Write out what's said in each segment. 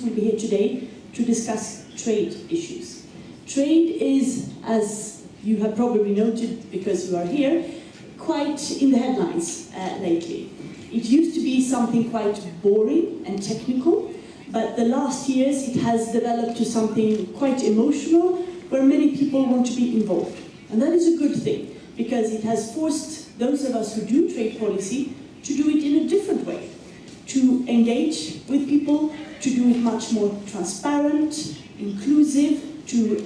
will be here today to discuss trade issues. Trade is, as you have probably noted because you are here, quite in the headlines lately. It used to be something quite boring and technical, but the last years it has developed to something quite emotional, where many people want to be involved. And that is a good thing, because it has forced those of us who do trade policy to do it in a different way, to engage with people, to do it much more transparent, inclusive, to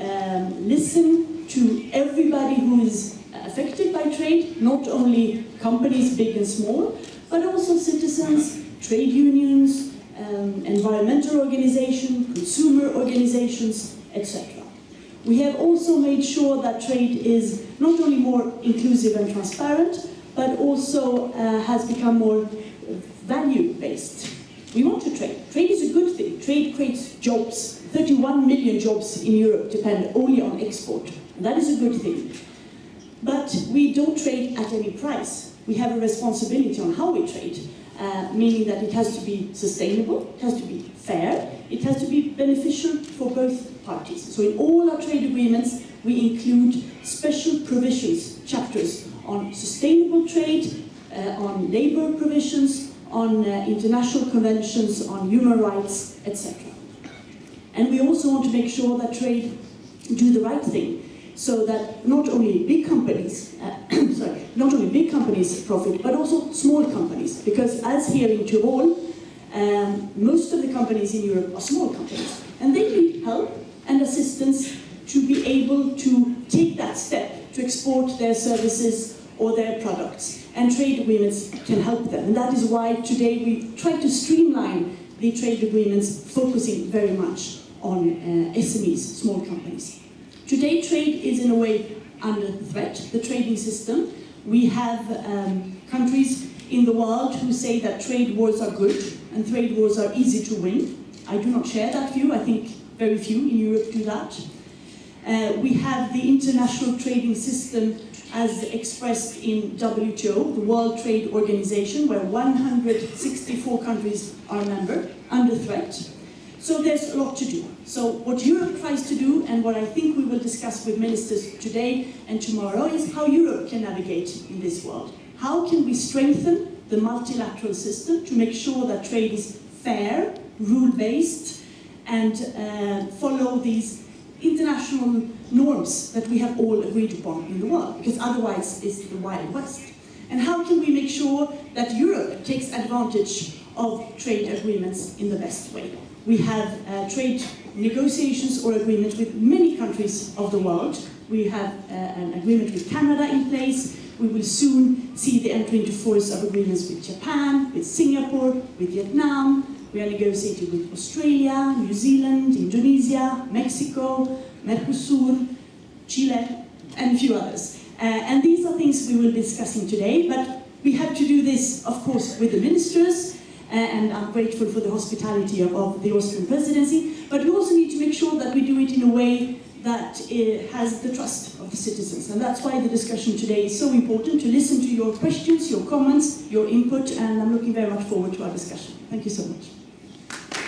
listen to everybody who is affected by trade, not only companies big and small, but also citizens, trade unions, environmental organizations, consumer organizations, etc. We have also made sure that trade is not only more inclusive and transparent, but also has become more value-based. We want to trade. Trade is a good thing. Trade creates jobs. 31 million jobs in Europe depend only on export. And that is a good thing. But we don't trade at any price. We have a responsibility on how we trade, meaning that it has to be sustainable, it has to be fair, it has to be beneficial for both parties. So in all our trade agreements, we include special provisions, chapters on sustainable trade, on labor provisions, on international conventions, on human rights, etc. And we also want to make sure that trade do the right thing, so that not only big companies, profit, but also small companies. Because as here in Tyrol, most of the companies in Europe are small companies, and they need help and assistance to be able to take that step to export their services or their products. And trade agreements can help them. And that is why today we try to streamline the trade agreements, focusing very much on SMEs, small companies. Today, trade is in a way under threat, the trading system. We have countries in the world who say that trade wars are good and trade wars are easy to win. I do not share that view. I think very few in Europe do that. We have the international trading system as expressed in WTO, the World Trade Organization, where 164 countries are a member, under threat. So there's a lot to do. So what Europe tries to do, and what I think we will discuss with ministers today and tomorrow, is how Europe can navigate in this world. How can we strengthen the multilateral system to make sure that trade is fair, rule-based, and follow these international norms that we have all agreed upon in the world, because otherwise it's the Wild West. And how can we make sure that Europe takes advantage of trade agreements in the best way? We have trade negotiations or agreements with many countries of the world. We have an agreement with Canada in place. We will soon see the entry into force of agreements with Japan, with Singapore, with Vietnam. We are negotiating with Australia, New Zealand, Indonesia, Mexico, Mercosur, Chile, and a few others. And these are things we will be discussing today, but we have to do this, of course, with the ministers, and I'm grateful for the hospitality of the Austrian presidency, but we also need to make sure that we do it in a way that has the trust of the citizens. And that's why the discussion today is so important, to listen to your questions, your comments, your input, and I'm looking very much forward to our discussion. Thank you so much.